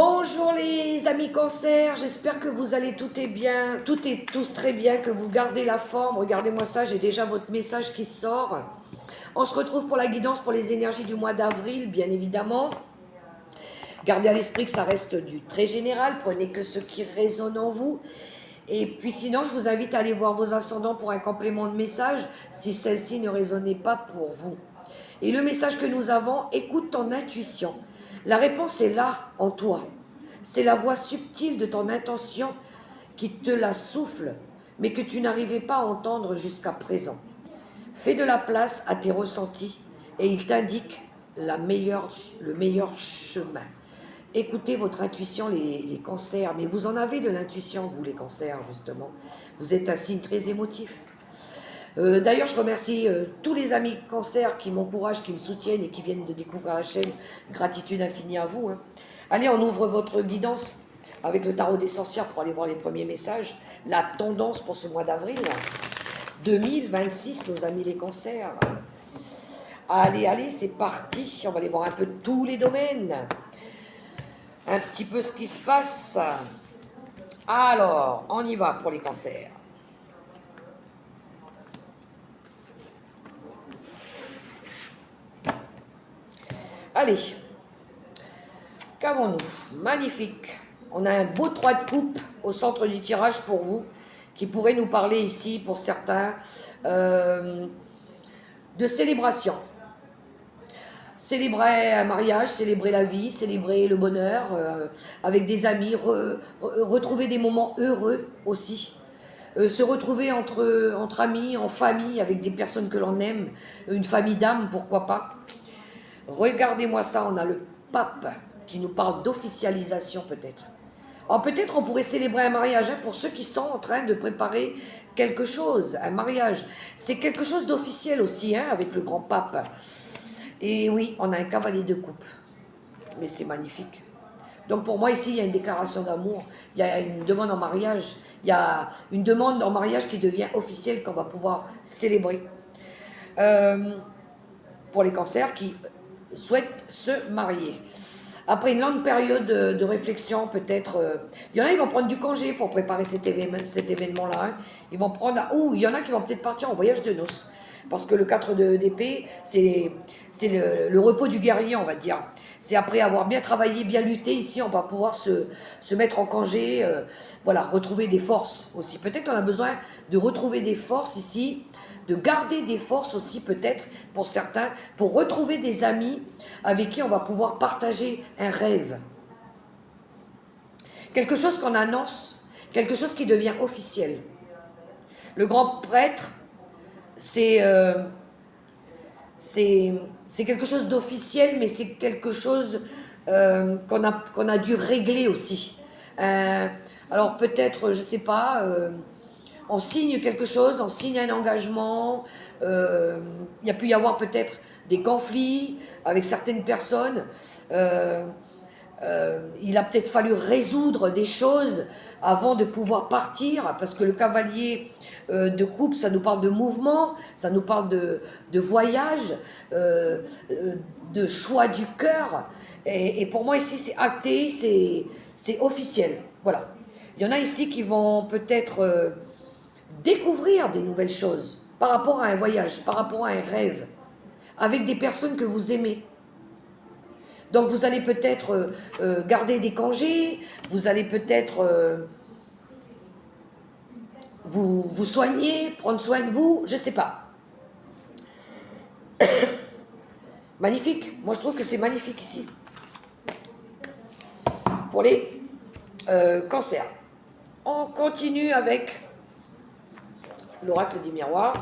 Bonjour les amis cancer, j'espère que vous allez toutes et tous très bien, que vous gardez la forme. Regardez-moi ça, j'ai déjà votre message qui sort. On se retrouve pour la guidance pour les énergies du mois d'avril, bien évidemment. Gardez à l'esprit que ça reste du très général, prenez que ce qui résonne en vous. Et puis sinon, je vous invite à aller voir vos ascendants pour un complément de message, si celle-ci ne résonnait pas pour vous. Et le message que nous avons, écoute ton intuition. La réponse est là, en toi. C'est la voix subtile de ton intention qui te la souffle, mais que tu n'arrivais pas à entendre jusqu'à présent. Fais de la place à tes ressentis et il t'indique le meilleur chemin. Écoutez votre intuition, les cancers, mais vous en avez de l'intuition, vous les cancers, justement. Vous êtes un signe très émotif. D'ailleurs, je remercie tous les amis cancers qui m'encouragent, qui me soutiennent et qui viennent de découvrir la chaîne. Gratitude infinie à vous. Hein. Allez, on ouvre votre guidance avec le tarot des sorcières pour aller voir les premiers messages. La tendance pour ce mois d'avril 2026, nos amis les cancers. Allez, c'est parti. On va aller voir un peu tous les domaines. Un petit peu ce qui se passe. Alors, on y va pour les cancers. Allez, qu'avons-nous? Magnifique. On a un beau 3 de coupe au centre du tirage pour vous, qui pourrait nous parler ici, pour certains, de célébration. Célébrer un mariage, célébrer la vie, célébrer le bonheur, avec des amis, retrouver des moments heureux aussi. Se retrouver entre amis, en famille, avec des personnes que l'on aime, une famille d'âme, pourquoi pas. Regardez-moi ça, on a le pape qui nous parle d'officialisation peut-être. Alors peut-être on pourrait célébrer un mariage, hein, pour ceux qui sont en train de préparer quelque chose, un mariage. C'est quelque chose d'officiel aussi, hein, avec le grand pape. Et oui, on a un cavalier de coupe. Mais c'est magnifique. Donc pour moi ici, il y a une déclaration d'amour, il y a une demande en mariage, il y a une demande en mariage qui devient officielle, qu'on va pouvoir célébrer. Pour les cancers qui souhaitent se marier. Après une longue période de réflexion, peut-être, il y en a qui vont prendre du congé pour préparer cet événement-là. Hein. Ils vont prendre, ou il y en a qui vont peut-être partir en voyage de noces. Parce que le 4 d'épée, c'est le repos du guerrier, on va dire. C'est après avoir bien travaillé, bien lutté, ici, on va pouvoir se mettre en congé, voilà, retrouver des forces aussi. Peut-être qu'on a besoin de retrouver des forces ici, de garder des forces aussi peut-être pour certains, pour retrouver des amis avec qui on va pouvoir partager un rêve. Quelque chose qu'on annonce, quelque chose qui devient officiel. Le grand prêtre, c'est quelque chose d'officiel, mais c'est quelque chose qu'on a dû régler aussi. Alors peut-être, je ne sais pas, on signe quelque chose, on signe un engagement, il y a pu y avoir peut-être des conflits avec certaines personnes, il a peut-être fallu résoudre des choses avant de pouvoir partir, parce que le cavalier de coupe, ça nous parle de mouvement, ça nous parle de voyage, de choix du cœur, et pour moi ici c'est acté, c'est officiel, voilà. Il y en a ici qui vont peut-être découvrir des nouvelles choses par rapport à un voyage, par rapport à un rêve, avec des personnes que vous aimez. Donc vous allez peut-être garder des congés, vous allez peut-être vous soigner, prendre soin de vous, je ne sais pas. Magnifique, moi je trouve que c'est magnifique ici. Pour les cancers. On continue avec l'oracle des miroirs.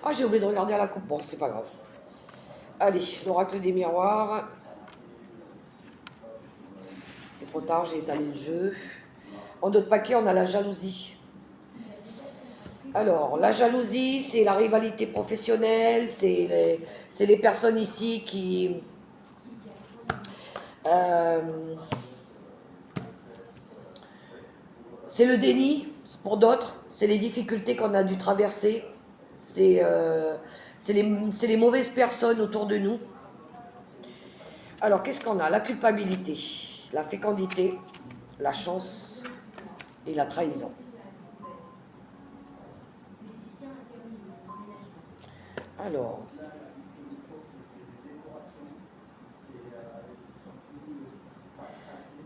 Ah, j'ai oublié de regarder à la coupe. Bon, c'est pas grave. Allez, l'oracle des miroirs. C'est trop tard, j'ai étalé le jeu. En d'autres paquets, on a la jalousie. Alors, la jalousie, c'est la rivalité professionnelle, c'est les personnes ici qui Euh, c'est le déni, pour d'autres, c'est les difficultés qu'on a dû traverser, c'est les mauvaises personnes autour de nous. Alors, qu'est-ce qu'on a? La culpabilité, la fécondité, la chance et la trahison. Alors,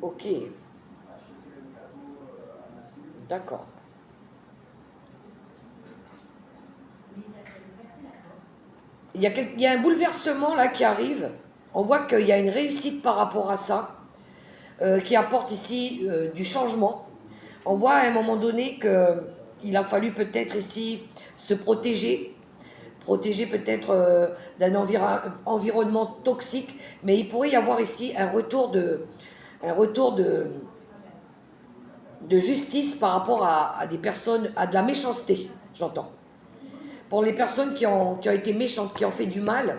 ok, d'accord. Il y a un bouleversement là qui arrive. On voit qu'il y a une réussite par rapport à ça, qui apporte ici du changement. On voit à un moment donné qu'il a fallu peut-être ici se protéger, protéger peut-être d'un environnement toxique, mais il pourrait y avoir ici un retour de justice par rapport à des personnes, à de la méchanceté, j'entends. Pour les personnes qui ont été méchantes, qui ont fait du mal,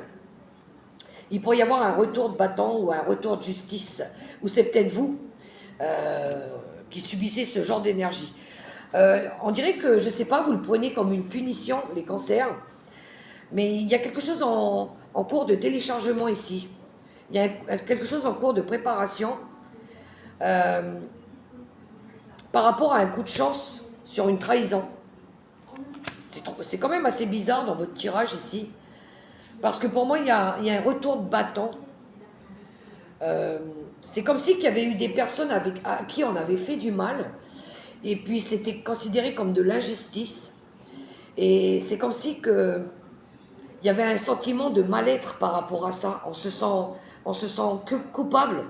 il pourrait y avoir un retour de bâton ou un retour de justice, ou c'est peut-être vous qui subissez ce genre d'énergie. On dirait que, je ne sais pas, vous le prenez comme une punition, les cancers, mais il y a quelque chose en cours de téléchargement ici. Il y a quelque chose en cours de préparation euh, par rapport à un coup de chance sur une trahison. C'est quand même assez bizarre dans votre tirage ici. Parce que pour moi, il y a un retour de bâton. C'est comme si qu'il y avait eu des personnes à qui on avait fait du mal. Et puis c'était considéré comme de l'injustice. Et c'est comme si que il y avait un sentiment de mal-être par rapport à ça. On se sent coupable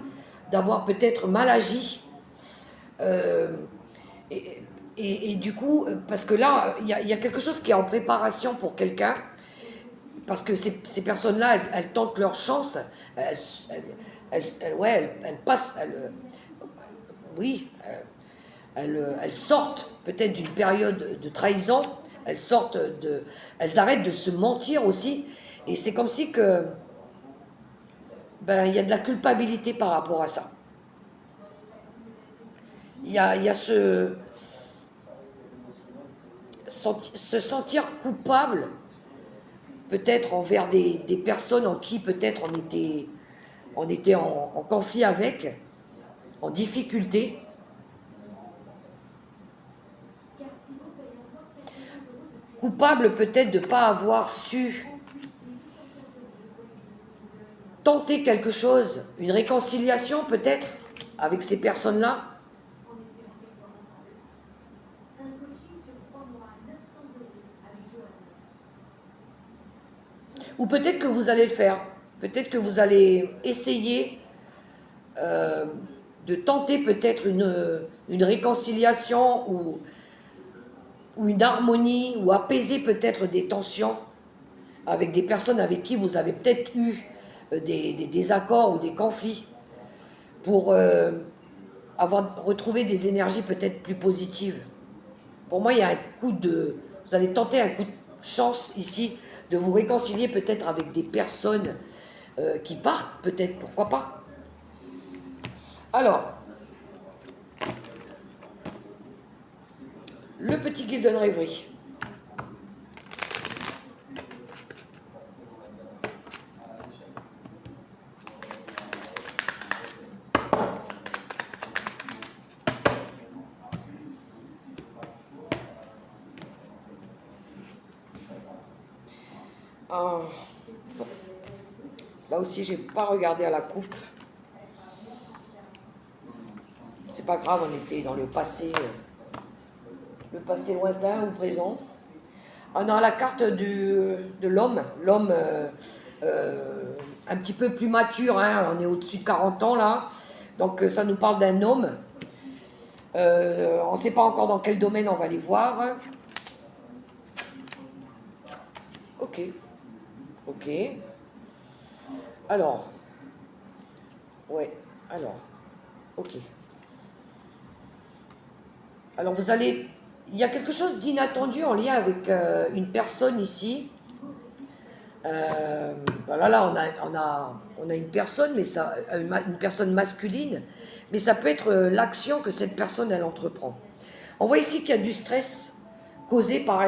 d'avoir peut-être mal agi. Euh, et, et du coup, parce que là, il y a quelque chose qui est en préparation pour quelqu'un, parce que ces personnes-là, elles tentent leur chance, elles passent, oui, elles sortent peut-être d'une période de trahison, elles arrêtent de se mentir aussi, et c'est comme si que, ben, il y a de la culpabilité par rapport à ça. Il y a se sentir coupable, peut-être envers des personnes en qui peut-être on était en conflit avec, en difficulté. Coupable peut-être de ne pas avoir su tenter quelque chose, une réconciliation peut-être avec ces personnes-là. Ou peut-être que vous allez le faire. Peut-être que vous allez essayer euh, de tenter peut-être une réconciliation ou une harmonie ou apaiser peut-être des tensions avec des personnes avec qui vous avez peut-être eu des désaccords ou des conflits pour avoir retrouvé des énergies peut-être plus positives. Pour moi, il y a un coup de... Vous allez tenter un coup de chance ici de vous réconcilier peut-être avec des personnes qui partent, peut-être, pourquoi pas. Alors, le petit Gildon Rêverie. Ah, bon. Là aussi, j'ai pas regardé à la coupe. C'est pas grave, on était dans le passé lointain ou présent. On a la carte de l'homme, un petit peu plus mature, hein, on est au-dessus de 40 ans là, donc ça nous parle d'un homme. On ne sait pas encore dans quel domaine on va les voir. Ok, ok. Alors, ouais, alors, ok. Alors vous allez, il y a quelque chose d'inattendu en lien avec une personne ici. Voilà, là, on a une personne, mais ça, une personne masculine, mais ça peut être l'action que cette personne, elle entreprend. On voit ici qu'il y a du stress causé par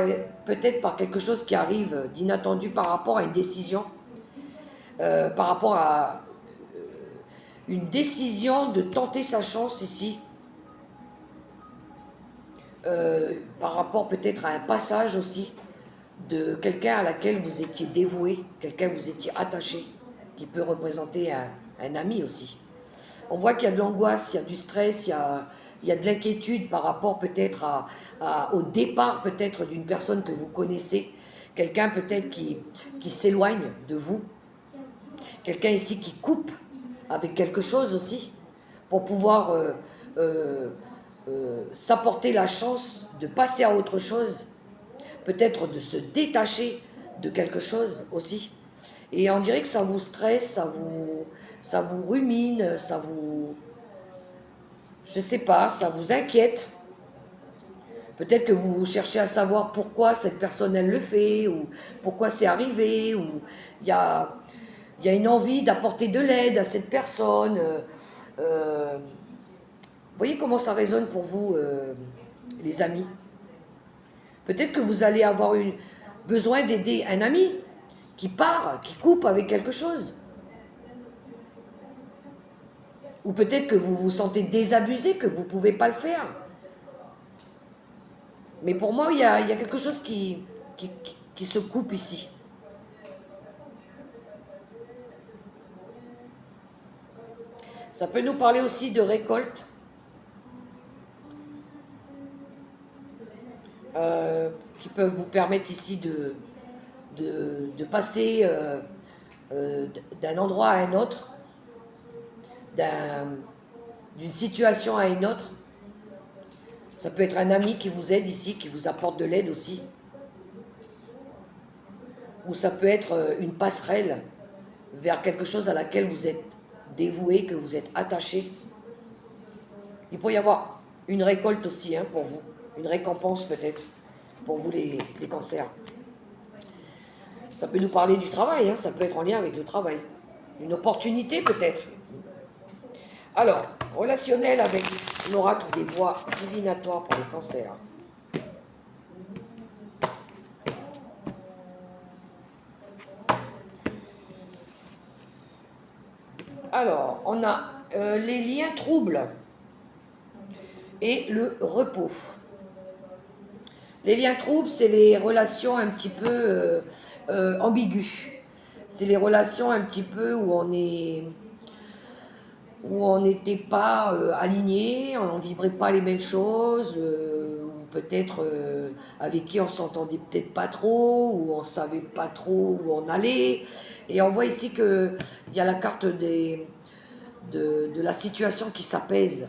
peut-être par quelque chose qui arrive d'inattendu par rapport à une décision, par rapport à une décision de tenter sa chance ici, par rapport peut-être à un passage aussi de quelqu'un à laquelle vous étiez dévoué, quelqu'un que vous étiez attaché, qui peut représenter un ami aussi. On voit qu'il y a de l'angoisse, il y a du stress, il y a de l'inquiétude par rapport peut-être au départ peut-être d'une personne que vous connaissez, quelqu'un peut-être qui s'éloigne de vous, quelqu'un ici qui coupe avec quelque chose aussi, pour pouvoir s'apporter la chance de passer à autre chose, peut-être de se détacher de quelque chose aussi. Et on dirait que ça vous stresse, ça vous rumine, ça vous, je sais pas, ça vous inquiète. Peut-être que vous cherchez à savoir pourquoi cette personne elle le fait, ou pourquoi c'est arrivé, ou il y a, il y a une envie d'apporter de l'aide à cette personne. Vous voyez comment ça résonne pour vous, les amis. Peut-être que vous allez avoir besoin d'aider un ami qui part, qui coupe avec quelque chose. Ou peut-être que vous vous sentez désabusé, que vous ne pouvez pas le faire. Mais pour moi, il y a quelque chose qui se coupe ici. Ça peut nous parler aussi de récolte. Qui peuvent vous permettre ici de passer d'un endroit à un autre, d'une situation à une autre. Ça peut être un ami qui vous aide ici, qui vous apporte de l'aide aussi. Ou ça peut être une passerelle vers quelque chose à laquelle vous êtes dévoué, que vous êtes attaché. Il peut y avoir une récolte aussi pour vous, une récompense peut-être pour vous les cancers. Ça peut nous parler du travail, ça peut être en lien avec le travail. Une opportunité peut-être. Alors, relationnel avec l'oracle des voies divinatoires pour les cancers. Alors, on a les liens troubles et le repos. Les liens troubles, c'est les relations un petit peu ambiguës. C'est les relations un petit peu où on n'était pas alignés, on ne vibrait pas les mêmes choses, ou peut-être avec qui on s'entendait peut-être pas trop, ou on savait pas trop où on allait. Et on voit ici qu'il y a la carte de la situation qui s'apaise.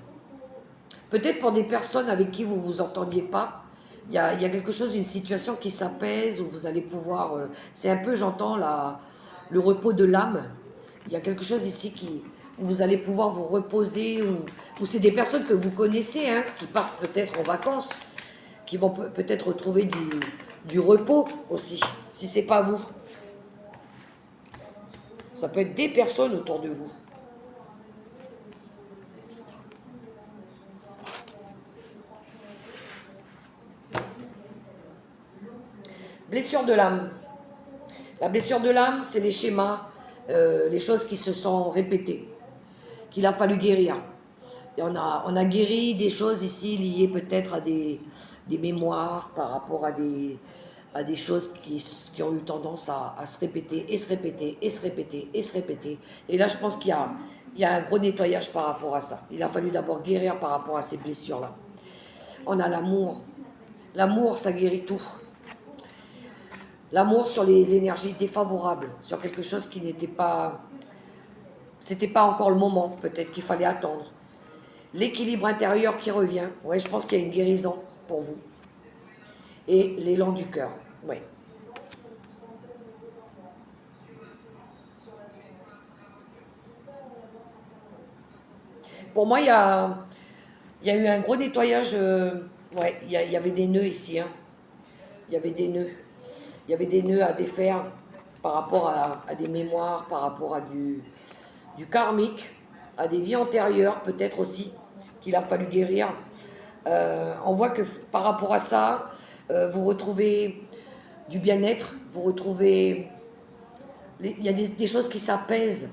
Peut-être pour des personnes avec qui vous ne vous entendiez pas, il y a quelque chose, une situation qui s'apaise, où vous allez pouvoir... c'est un peu, j'entends, le repos de l'âme. Il y a quelque chose ici où vous allez pouvoir vous reposer, ou c'est des personnes que vous connaissez, qui partent peut-être en vacances, qui vont peut-être retrouver du repos aussi, si c'est pas vous. Ça peut être des personnes autour de vous. Blessure de l'âme. La blessure de l'âme, c'est les schémas, les choses qui se sont répétées, qu'il a fallu guérir. Et on a guéri des choses ici liées peut-être à des mémoires par rapport à des choses qui ont eu tendance à se répéter et se répéter et se répéter et se répéter. Et là, je pense qu'il y a un gros nettoyage par rapport à ça. Il a fallu d'abord guérir par rapport à ces blessures-là. On a l'amour. L'amour, ça guérit tout. L'amour sur les énergies défavorables, sur quelque chose qui n'était pas... C'était pas encore le moment, peut-être qu'il fallait attendre. L'équilibre intérieur qui revient. Ouais, je pense qu'il y a une guérison pour vous. Et l'élan du cœur. Oui. Pour moi, il y a eu un gros nettoyage. Ouais, il y avait des nœuds ici. Il y avait des nœuds. Il y avait des nœuds à défaire. par rapport à des mémoires, par rapport à du karmique, à des vies antérieures peut-être aussi, qu'il a fallu guérir. On voit que par rapport à ça, vous retrouvez du bien-être, vous retrouvez... Il y a des choses qui s'apaisent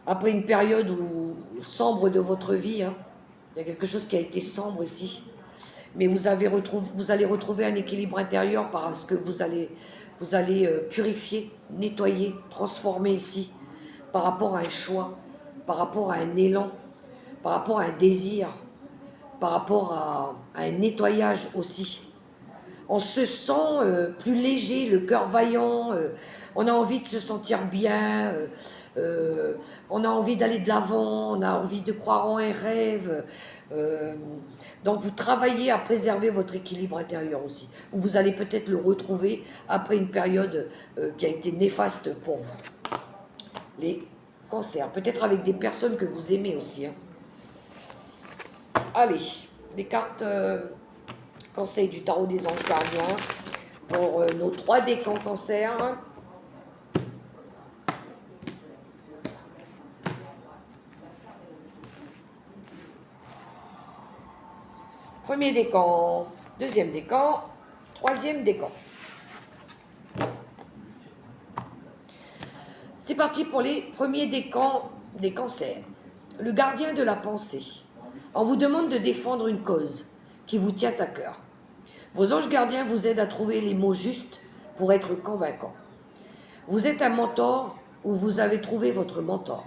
après une période sombre de votre vie. Hein. Il y a quelque chose qui a été sombre ici. Mais vous allez retrouver un équilibre intérieur parce que vous allez purifier, nettoyer, transformer ici par rapport à un choix, par rapport à un élan, par rapport à un désir, par rapport à un nettoyage aussi. On se sent plus léger, le cœur vaillant, on a envie de se sentir bien, on a envie d'aller de l'avant, on a envie de croire en un rêve. Donc vous travaillez à préserver votre équilibre intérieur aussi. Vous allez peut-être le retrouver après une période qui a été néfaste pour vous. Les cancers, peut-être avec des personnes que vous aimez aussi. Hein. Allez, les cartes conseils du tarot des anges gardiens pour nos 3 décans cancer. Premier décan, deuxième décan, troisième décan. C'est parti pour les premiers décans des cancers. Le gardien de la pensée. On vous demande de défendre une cause qui vous tient à cœur. Vos anges gardiens vous aident à trouver les mots justes pour être convaincants. Vous êtes un mentor ou vous avez trouvé votre mentor.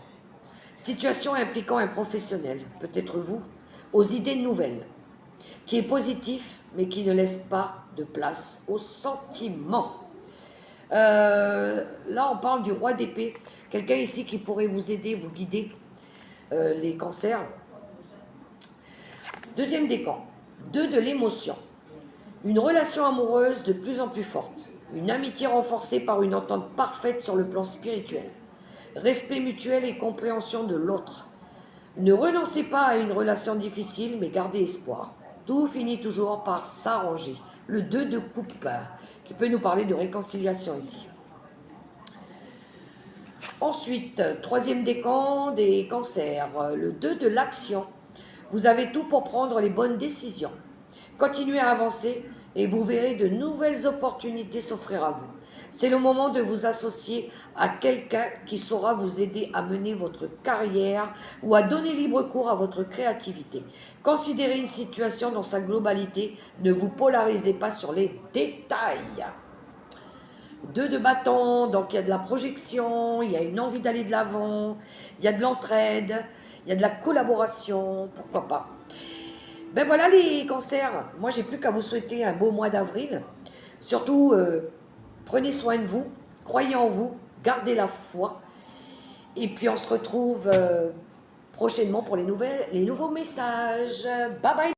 Situation impliquant un professionnel, peut-être vous, aux idées nouvelles, qui est positif mais qui ne laisse pas de place aux sentiments. Là, on parle du roi d'épée. Quelqu'un ici qui pourrait vous aider, vous guider, les cancers. Deuxième décan, 2 de l'émotion. Une relation amoureuse de plus en plus forte. Une amitié renforcée par une entente parfaite sur le plan spirituel. Respect mutuel et compréhension de l'autre. Ne renoncez pas à une relation difficile, mais gardez espoir. Tout finit toujours par s'arranger. Le 2 de coupe, qui peut nous parler de réconciliation ici. Ensuite, troisième décan des cancers, le 2 de l'action. Vous avez tout pour prendre les bonnes décisions. Continuez à avancer et vous verrez de nouvelles opportunités s'offrir à vous. C'est le moment de vous associer à quelqu'un qui saura vous aider à mener votre carrière ou à donner libre cours à votre créativité. Considérez une situation dans sa globalité, ne vous polarisez pas sur les détails. 2 de bâton, donc il y a de la projection, il y a une envie d'aller de l'avant, il y a de l'entraide, il y a de la collaboration, pourquoi pas. Ben voilà les cancers, moi j'ai plus qu'à vous souhaiter un beau mois d'avril. Surtout, prenez soin de vous, croyez en vous, gardez la foi. Et puis on se retrouve prochainement pour les nouveaux messages. Bye bye.